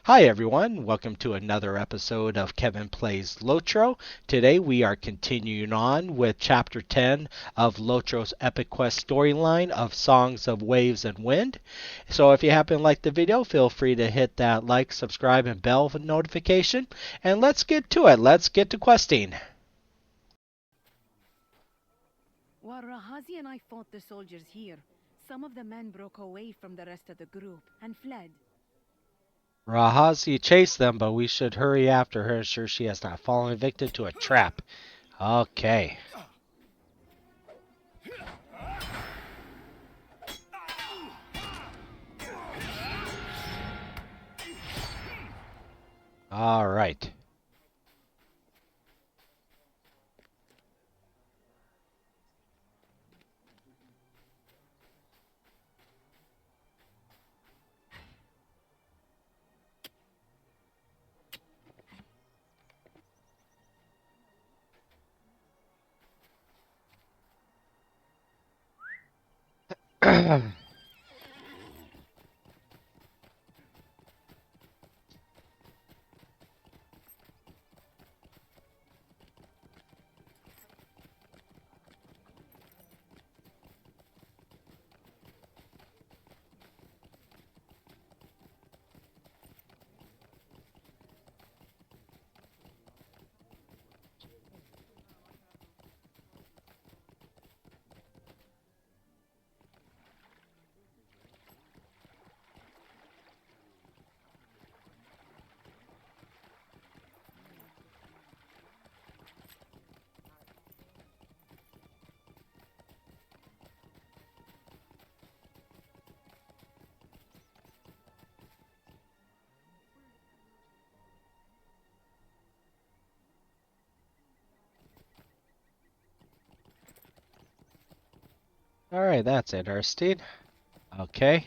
Hi everyone, welcome to another episode of Kevin Plays LOTRO. Today we are continuing on with Chapter 10 of LOTRO's Epic Quest storyline of Songs of Waves and Wind. So if you happen to like the video, feel free to hit that like, subscribe, and bell notification. And let's get to it. Let's get to questing. While Rahazi and I fought the soldiers here, some of the men broke away from the rest of the group and fled. Rahazi chased them, but we should hurry after her, ensure she has not fallen victim to a trap. Okay. All right. All right, that's interesting. Okay.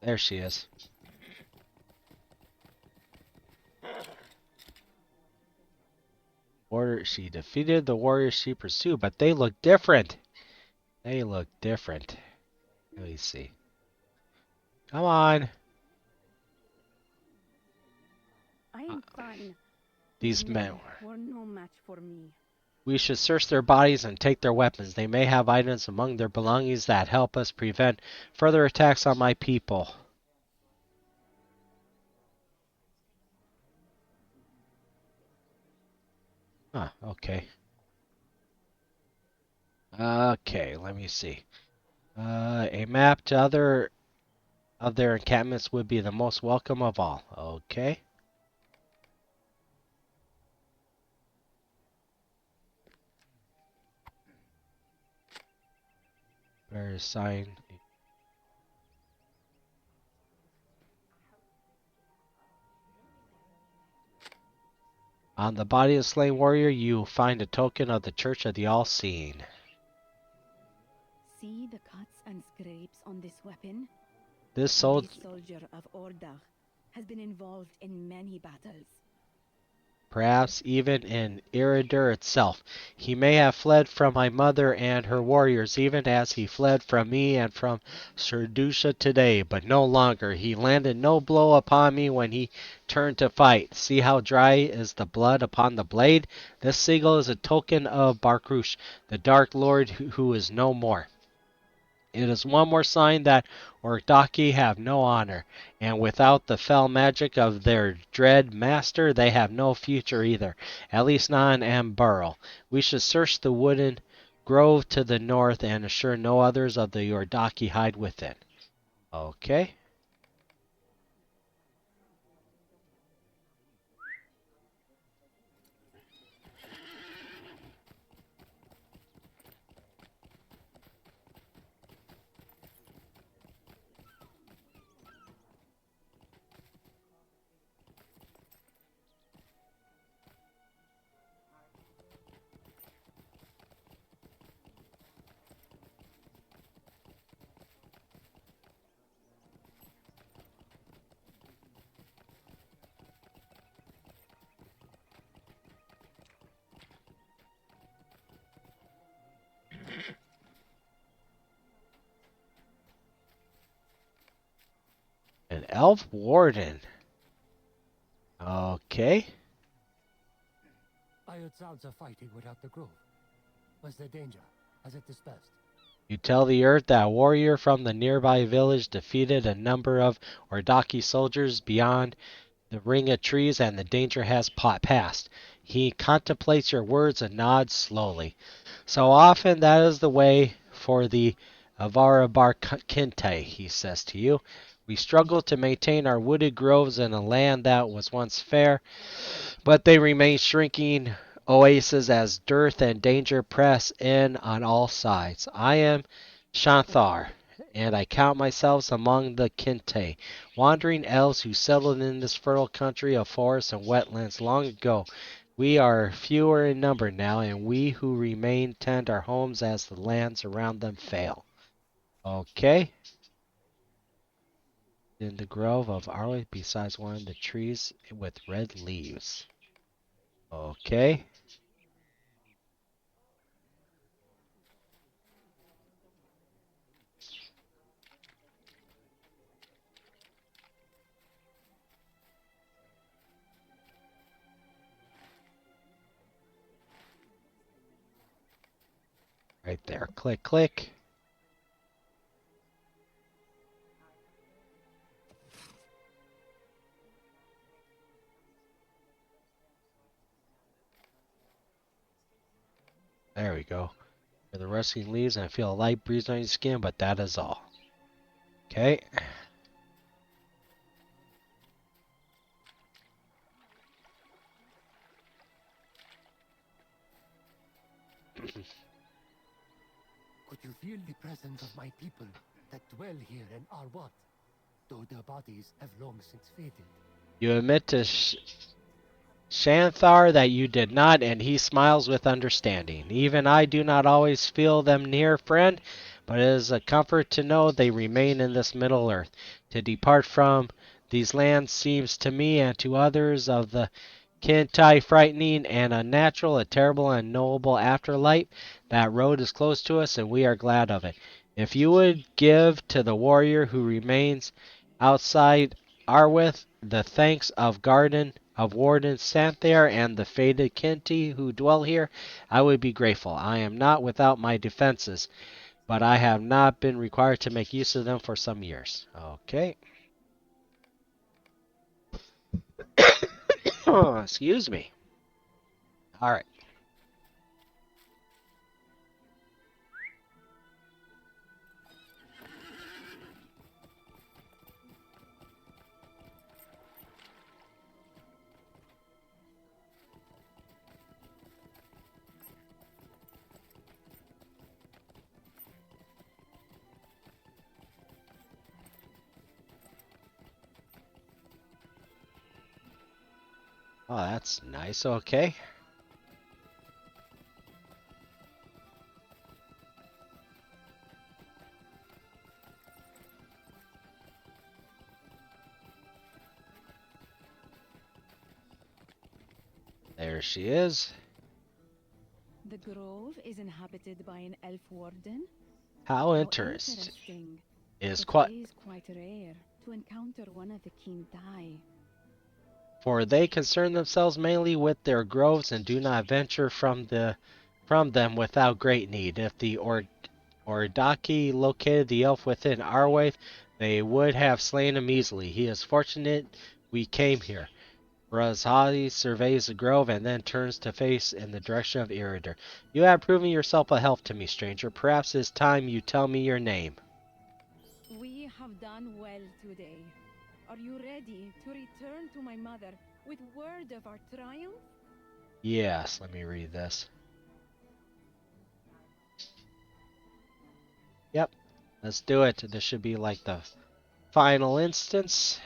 There she is. She defeated the warriors she pursued, but they look different. They look different. Let me see. Come on. I am fine. These men. Were no match for me. We should search their bodies and take their weapons. They may have items among their belongings that help us prevent further attacks on my people. Huh, okay. Okay, let me see. A map to other of their encampments would be the most welcome of all. Okay. Bear sign. On the body of the slain warrior, you find a token of the Church of the All-Seeing. See the cuts and scrapes on this weapon? This This soldier, soldier of Ordakhai has been involved in many battles. perhaps even in Eridur itself, he may have fled from my mother and her warriors, even as he fled from me and from Serdusha today, but no longer. He landed no blow upon me when he turned to fight. See how dry is the blood upon the blade? This sigil is a token of Barkrush, the Dark Lord who is no more. It is one more sign that Ordakhai have no honor, and without the fell magic of their dread master, they have no future either, at least not in Ambarul. We should search the wooded grove to the north and assure no others of the Ordakhai hide within. Okay. An elf warden. Okay. I heard sounds of fighting without the grove. Was there danger? Has it dispersed? You tell the earth that a warrior from the nearby village defeated a number of Ordakhai soldiers beyond the ring of trees, and the danger has passed. He contemplates your words and nods slowly. So often that is the way for the Avarabar Kinte, he says to you. We struggle to maintain our wooded groves in a land that was once fair, but they remain shrinking oases as dearth and danger press in on all sides. I am Shanthar, and I count myself among the Kinte, wandering elves who settled in this fertile country of forests and wetlands long ago. We are fewer in number now, and we who remain tend our homes as the lands around them fail. Okay. In the grove of Arway, besides one of the trees with red leaves. Okay. Right there. Click, click. There we go. For the rustling leaves, and I feel a light breeze on your skin, but that is all. Okay. Could you feel the presence of my people that dwell here in Arwat, though their bodies have long since faded? You admit to Shanthar that you did not, and he smiles with understanding. Even I do not always feel them near, friend, but it is a comfort to know they remain in this Middle Earth. To depart from these lands seems to me and to others of the Kintai frightening and unnatural, a terrible and unknowable afterlife. That road is close to us, and we are glad of it. If you would give to the warrior who remains outside Arwith the thanks of Garden of Warden Santhair and the fated Kinti who dwell here, I would be grateful. I am not without my defenses, but I have not been required to make use of them for some years. Okay. Excuse me. All right. Oh, that's nice. Okay. There she is. The grove is inhabited by an elf warden? How How interesting. interesting. Is It quite is quite rare to encounter one of the Kintai. for they concern themselves mainly with their groves and do not venture from them without great need. If the Ordaki located the elf within Arwaith, they would have slain him easily. He is fortunate we came here. Razhali surveys the grove and then turns to face in the direction of Iridir. You have proven yourself a help to me, stranger. Perhaps it's time you tell me your name. We have done well today. Are you ready to return to my mother with word of our triumph? Yes, let me read this. Yep, let's do it. This should be like the final instance.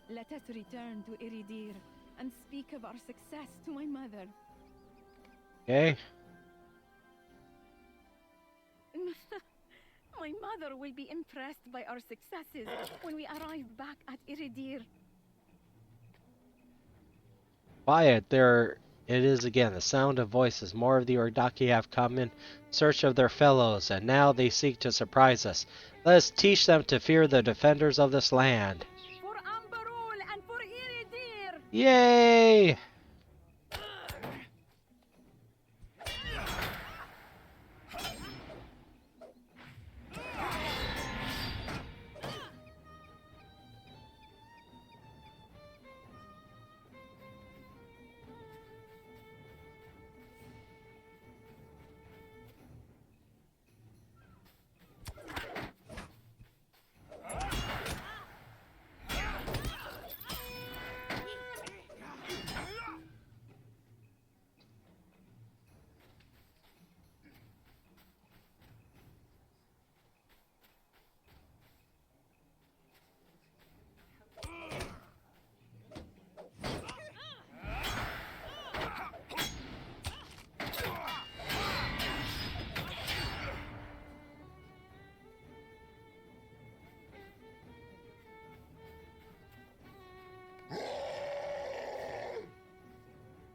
Let us return to Iridir and speak of our success to my mother. Okay. My mother will be impressed by our successes when we arrive back at Iridir. Quiet, there it is again, the sound of voices. More of the Ordaki have come in search of their fellows, and now they seek to surprise us. Let us teach them to fear the defenders of this land. For Yay!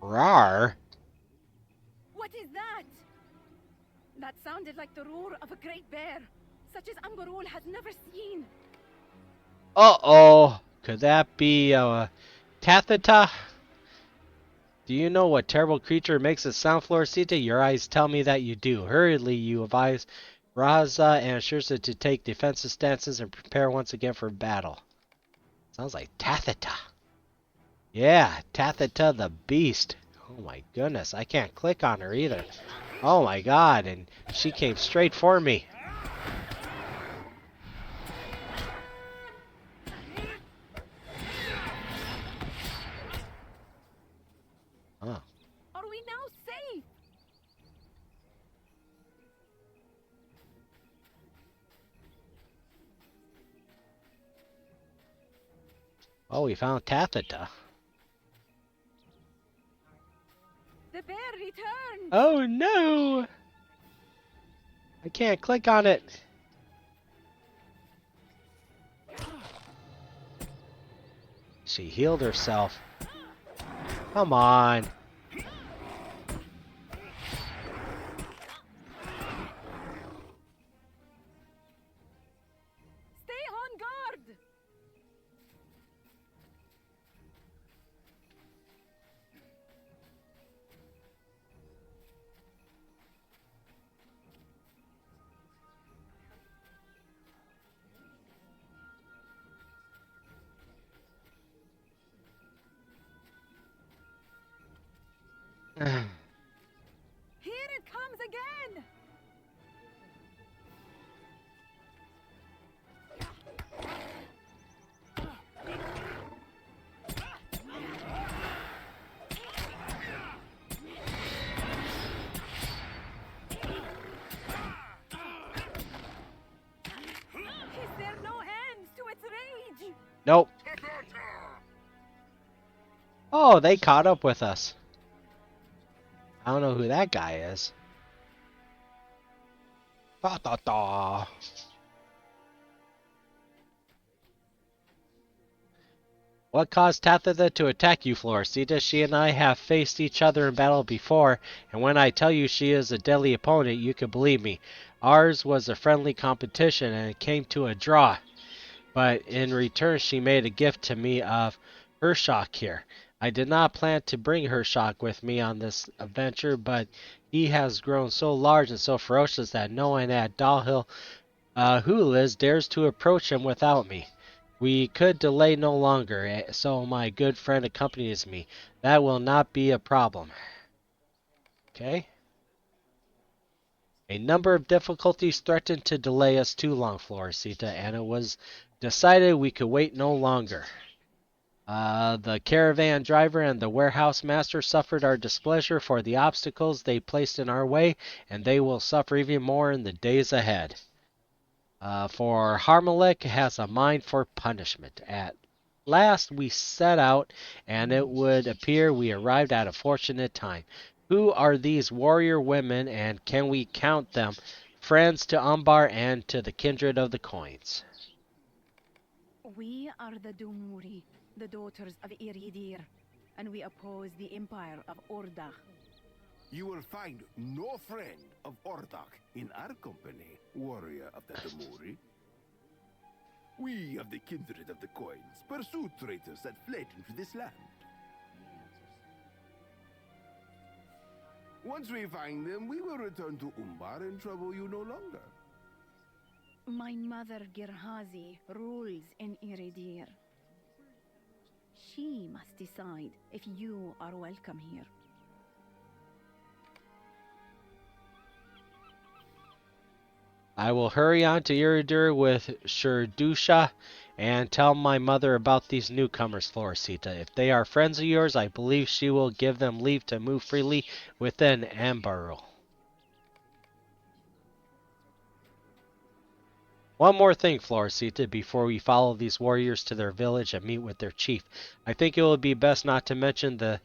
Rawr! What is that? That sounded like the roar of a great bear, such as Ambarul has never seen. Uh-oh! Could that be, Tatheta? Do you know what terrible creature makes it sound, Florcita? Your eyes tell me that you do. Hurriedly, you advise Raza and Shirza to take defensive stances and prepare once again for battle. Sounds like Tatheta. Yeah, Tatheta the beast. Oh my goodness, I can't click on her either. Oh my god, and she came straight for me. Oh. Are we now safe? Oh, we found Tatheta. The bear returned! Oh no! I can't click on it. She healed herself. Come on. Stay on guard! Here it comes again! Is there no end to its rage? Nope. Oh, they caught up with us. I don't know who that guy is. Da, da, da. What caused Tathatha to attack you, Florcita? She and I have faced each other in battle before, and when I tell you she is a deadly opponent, you can believe me. Ours was a friendly competition, and it came to a draw. But in return, she made a gift to me of her shock here. I did not plan to bring her shock with me on this adventure, but he has grown so large and so ferocious that no one at Dalhill who lives dares to approach him without me. We could delay no longer, so my good friend accompanies me. That will not be a problem. Okay? A number of difficulties threatened to delay us too long, Florcita, and it was decided we could wait no longer. The caravan driver and the warehouse master suffered our displeasure for the obstacles they placed in our way, and they will suffer even more in the days ahead. For Harmelech has a mind for punishment. At last we set out, and it would appear we arrived at a fortunate time. Who are these warrior women, and can we count them friends to Umbar and to the kindred of the coins? We are the Dumuri, the daughters of Iridir, and we oppose the empire of Ordakh. You will find no friend of Ordakh in our company, warrior of the Dumuri. We of the kindred of the coins pursue traitors that fled into this land. Once we find them, we will return to Umbar and trouble you no longer. My mother Girhazi rules in Iridir. She must decide if you are welcome here. I will hurry on to Iridir with Sherdusha and tell my mother about these newcomers, Floricita. If they are friends of yours, I believe she will give them leave to move freely within Ambarul. One more thing, Floricita, before we follow these warriors to their village and meet with their chief. I think it would be best not to mention that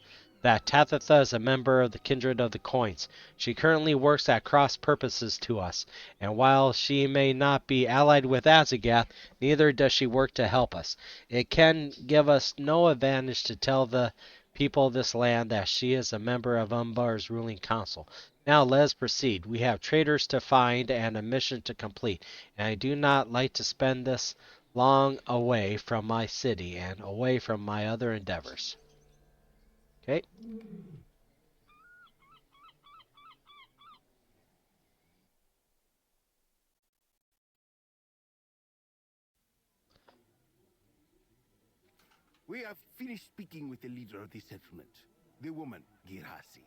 Tathatha is a member of the Kindred of the Coins. She currently works at cross purposes to us, and while she may not be allied with Azagath, neither does she work to help us. It can give us no advantage to tell the people of this land that she is a member of Umbar's ruling council. Now let us proceed. We have traitors to find and a mission to complete, and I do not like to spend this long away from my city and away from my other endeavors. Okay? We have finished speaking with the leader of the settlement, the woman, Girhasi.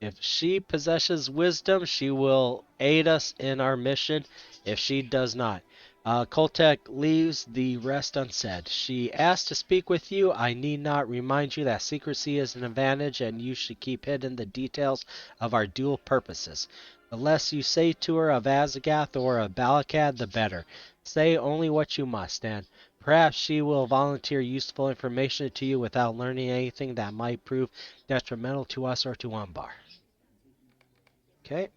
If she possesses wisdom, she will aid us in our mission. If she does not, Koltek leaves the rest unsaid. She asked to speak with you. I need not remind you that secrecy is an advantage, and you should keep hidden the details of our dual purposes. The less you say to her of Azagath or of Balakad, the better. Say only what you must, and perhaps she will volunteer useful information to you without learning anything that might prove detrimental to us or to Umbar. Okay.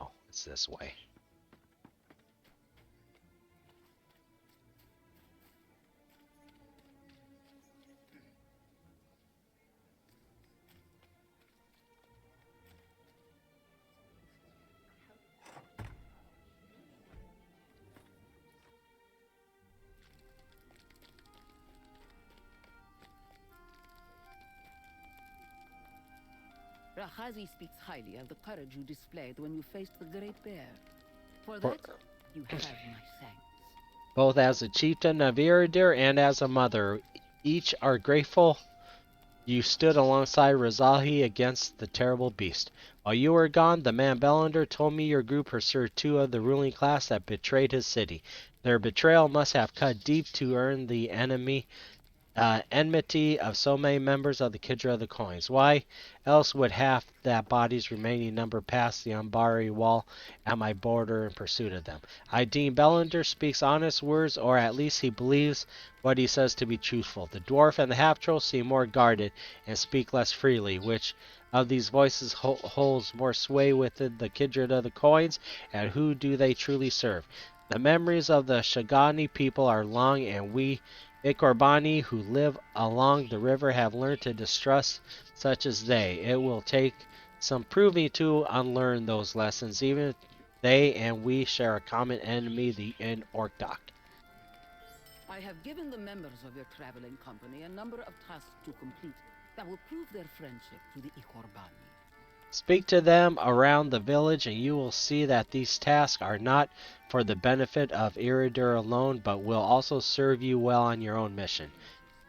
Oh, it's this way. Rahazi speaks highly of the courage you displayed when you faced the Great Bear. For For- that, you have my thanks. Both as a chieftain of Iridir and as a mother, each are grateful you stood alongside Razahi against the terrible beast. While you were gone, the man Bellander told me your group pursued two of the ruling class that betrayed his city. Their betrayal must have cut deep to earn the enmity of so many members of the Kidra of the Coins. Why else would half that body's remaining number pass the Umbari wall at my border in pursuit of them? I deem Bellander speaks honest words, or at least he believes what he says to be truthful. The dwarf and the half-troll seem more guarded and speak less freely. Which of these voices holds more sway within the Kindred of the Coins, and who do they truly serve? The memories of the Shagani people are long, and we Ikorbani who live along the river have learned to distrust such as they. It will take some proving to unlearn those lessons, even if they and we share a common enemy, the Ordakhai. I have given the members of your traveling company a number of tasks to complete that will prove their friendship to the Ikorbani. Speak to them around the village, and you will see that these tasks are not for the benefit of Iridir alone, but will also serve you well on your own mission.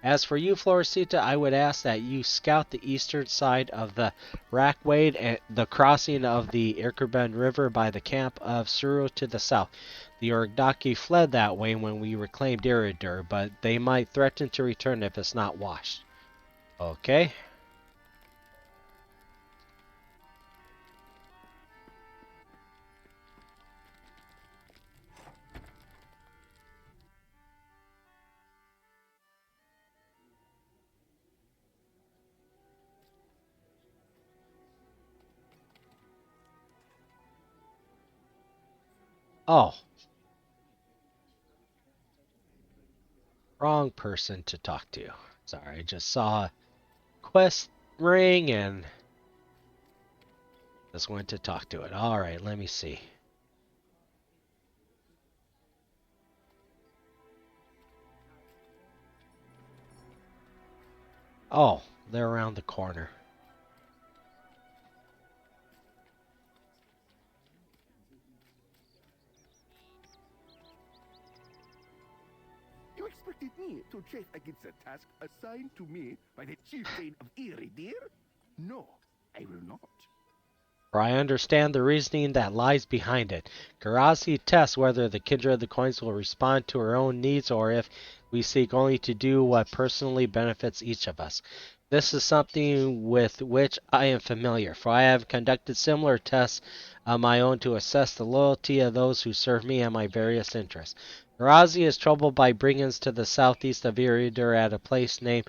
As for you, Floricita, I would ask that you scout the eastern side of the Rackwade and the crossing of the Irkerben River by the camp of Suru to the south. The Ordakhai fled that way when we reclaimed Iridir, but they might threaten to return if it's not washed. Okay. Oh, wrong person to talk to. Sorry, I just saw a quest ring and just went to talk to it. Alright, let me see. Oh, they're around the corner. You expected me to chase against the task assigned to me by the chieftain of Iridir? No, I will not. For I understand the reasoning that lies behind it. Garasi tests whether the Kindred of the Coins will respond to her own needs or if we seek only to do what personally benefits each of us. This is something with which I am familiar, for I have conducted similar tests of my own to assess the loyalty of those who serve me and my various interests. Garazi is troubled by brigands to the southeast of Iridir at a place named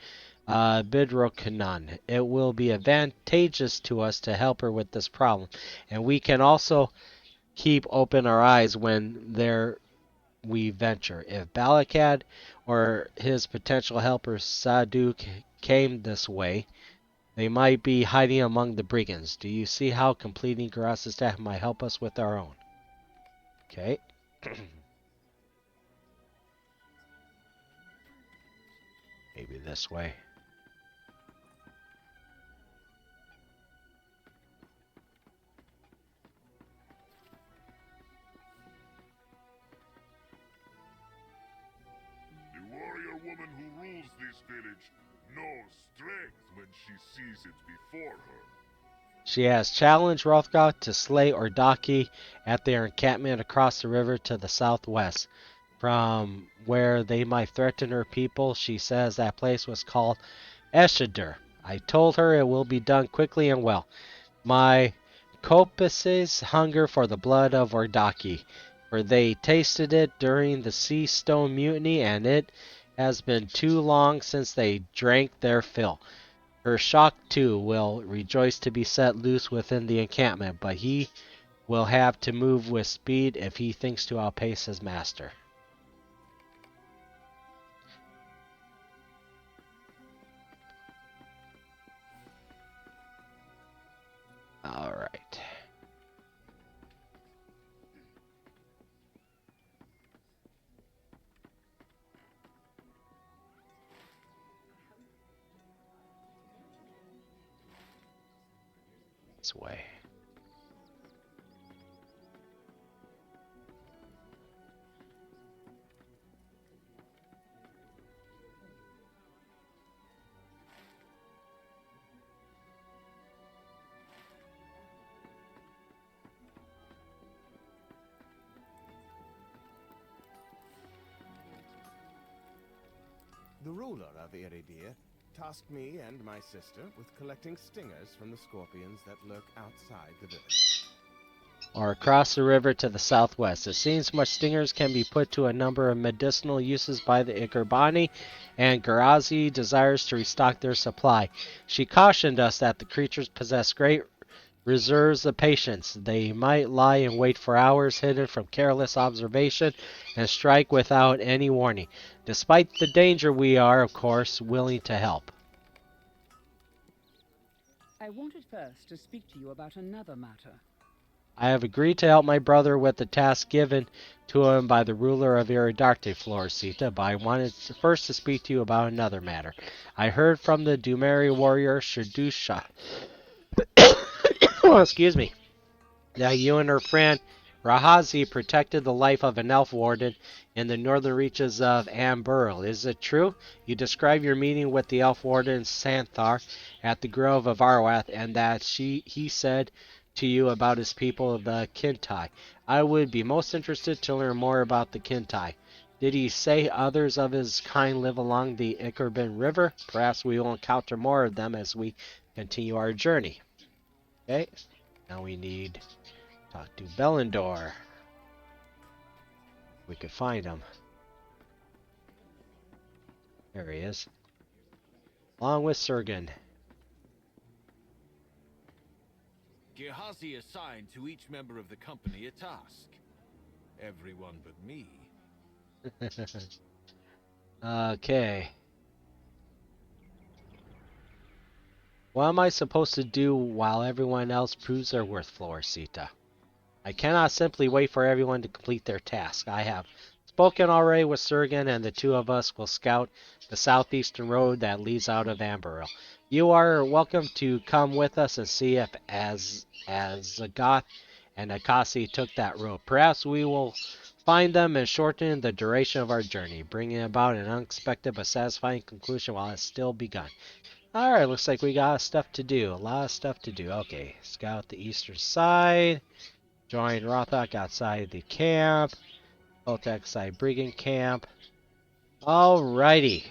Bidrokanan. It will be advantageous to us to help her with this problem, and we can also keep open our eyes when there we venture. If Balakad or his potential helper Saduk came this way, they might be hiding among the brigands. Do you see how completing Garas's staff might help us with our own? Okay. Maybe this way. The warrior woman who rules this village knows strength when she sees it before her. She has challenged Rothgoth to slay Ordakhai at their encampment across the river to the southwest. From where they might threaten her people, she says that place was called Eshadur. I told her it will be done quickly and well. My Copuses hunger for the blood of Ordakhai, for they tasted it during the Sea Stone Mutiny, and it has been too long since they drank their fill. Her shock, too, will rejoice to be set loose within the encampment, but he will have to move with speed if he thinks to outpace his master. All right. This way. The ruler of Iridir tasked me and my sister with collecting stingers from the scorpions that lurk outside the village. Or across the river to the southwest. It seems much stingers can be put to a number of medicinal uses by the Ikurbani, and Garazi desires to restock their supply. She cautioned us that the creatures possess great reserves of patience. They might lie in wait for hours, hidden from careless observation, and strike without any warning. Despite the danger, we are, of course, willing to help. I wanted first to speak to you about another matter. I have agreed to help my brother with the task given to him by the ruler of Iridarte, Floricita, but I wanted first to speak to you about another matter. I heard from the Dumeri warrior Shadusha. Oh, excuse me. That you and her friend Rahazi protected the life of an elf warden in the northern reaches of Ambarul. Is it true? You describe your meeting with the elf warden Santhar at the Grove of Arwath, and that he said to you about his people, the Kintai. I would be most interested to learn more about the Kintai. Did he say others of his kind live along the Ikurbin River? Perhaps we will encounter more of them as we continue our journey. Okay, now we need talk to Belendor. We could find him. There he is. Along with Sergen. Gehazi assigned to each member of the company a task. Everyone but me. Okay. What am I supposed to do while everyone else proves their worth, Floricita? I cannot simply wait for everyone to complete their task. I have Spoken already with Sergen, and the two of us will scout the southeastern road that leads out of Ambarul. You are welcome to come with us and see if Zagoth and Akasi took that road. Perhaps we will find them and shorten the duration of our journey, bringing about an unexpected but satisfying conclusion while it's still begun. Alright, looks like we got stuff to do. A lot of stuff to do. Okay, scout the eastern side. Join Rothok outside the camp. Voltec side brigand camp. Alrighty.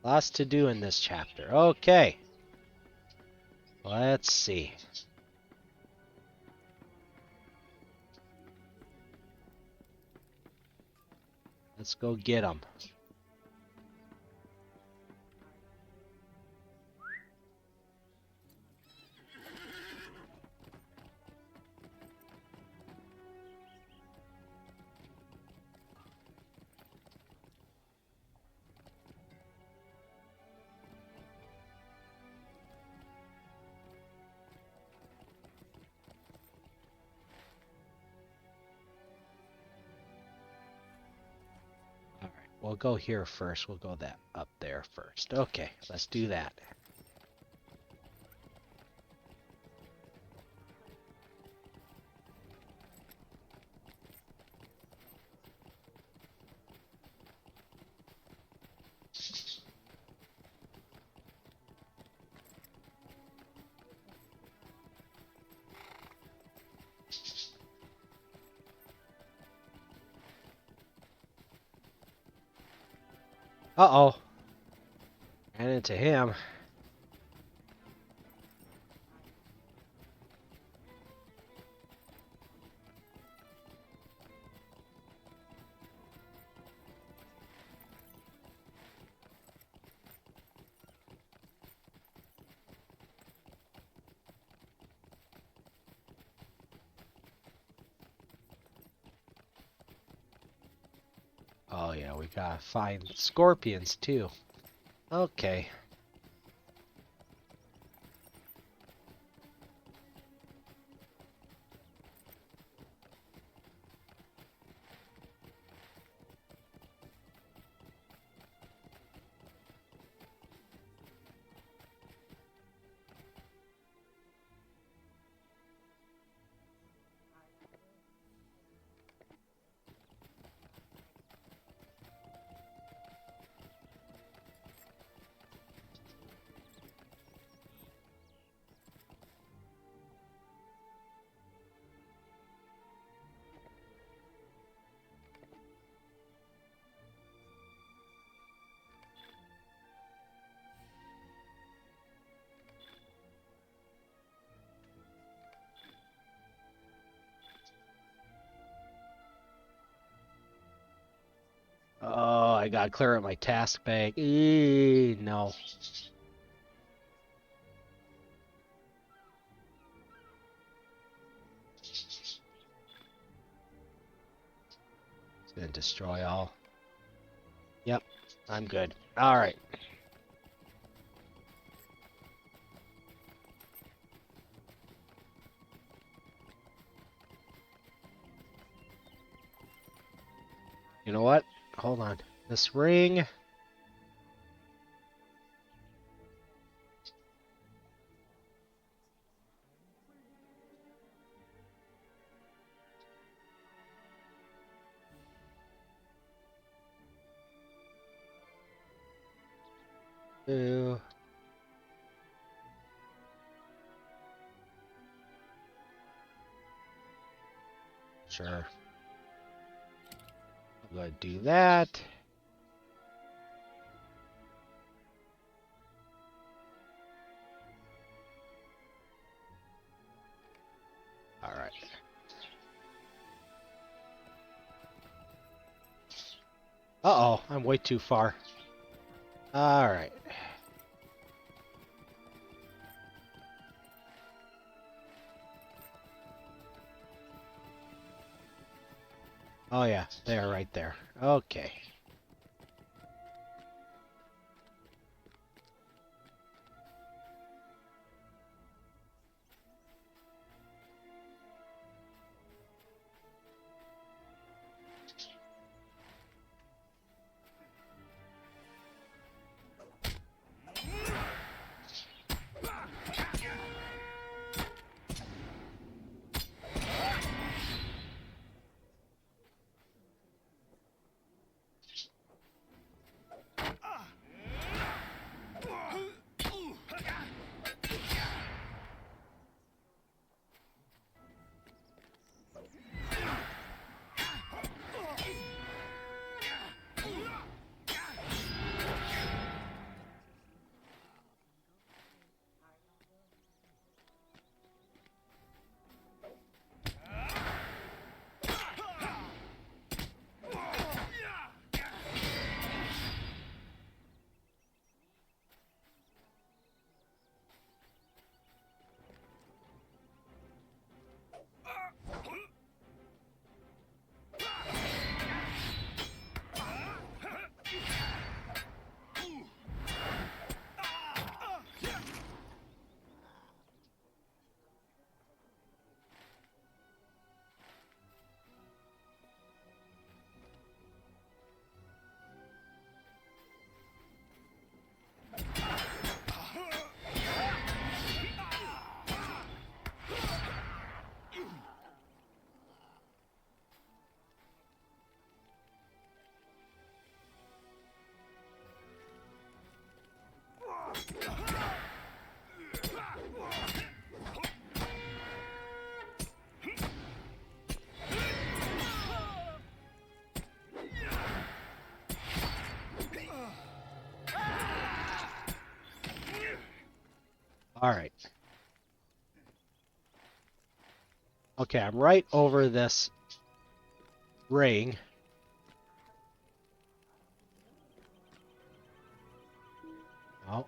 Lots to do in this chapter. Okay. Let's see. Let's go get them. We'll go here first. We'll go that up there first. Okay, let's do that. Uh-oh. Ran into him. Oh yeah, we gotta find scorpions too. Okay. Oh, I gotta clear out my task bag. No. It's gonna destroy all. Yep, I'm good. Alright. You know what? Hold on. This ring. Ooh. Sure. I'm gonna do that. Alright. Uh-oh, I'm way too far. Alright. Oh yeah, they're right there. Okay. Alright. Okay, I'm right over this ring. Oh.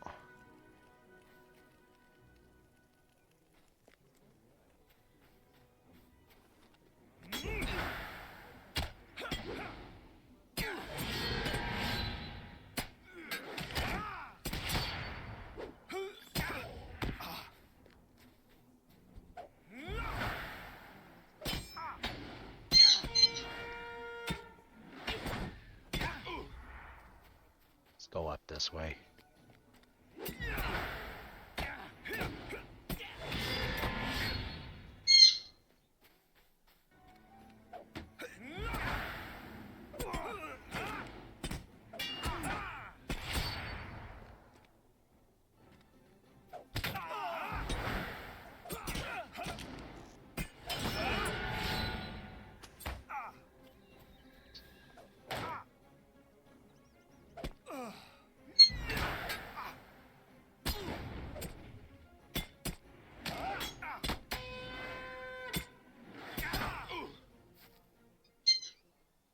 Let's go up this way.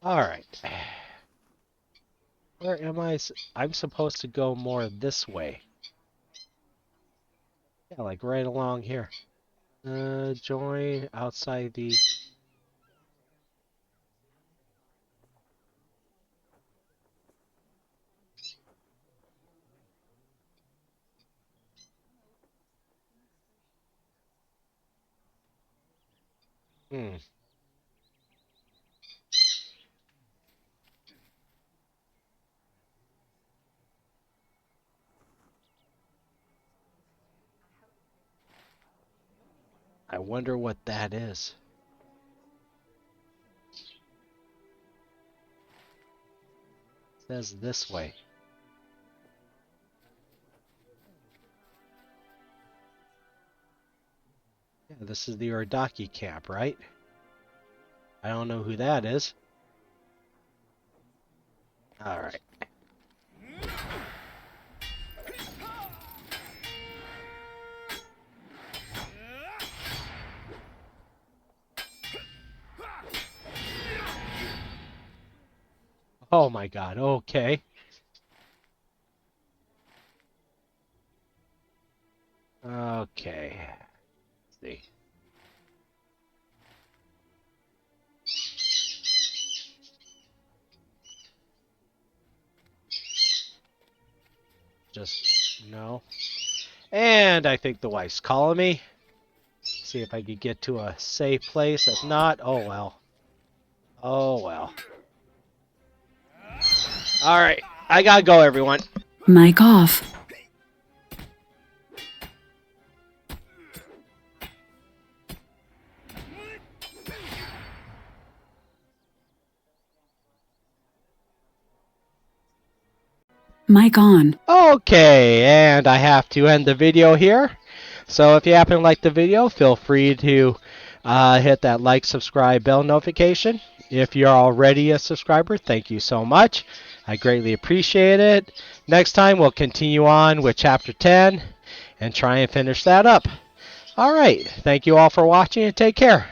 Alright. Where am I? I'm supposed to go more this way. Yeah, like right along here. Join outside the... I wonder what that is. It says this way. Yeah, this is the Ordakhai camp, right? I don't know who that is. Alright. Oh my god, okay. Okay. Let's see. Just, no. And I think the wife's calling me. See if I could get to a safe place. If not, oh well. Oh well. Alright, I gotta go, everyone. Mic off. Mic on. Okay, and I have to end the video here. So if you happen to like the video, feel free to hit that like, subscribe, bell notification. If you're already a subscriber, thank you so much. I greatly appreciate it. Next time, we'll continue on with Chapter 10 and try and finish that up. All right, thank you all for watching and take care.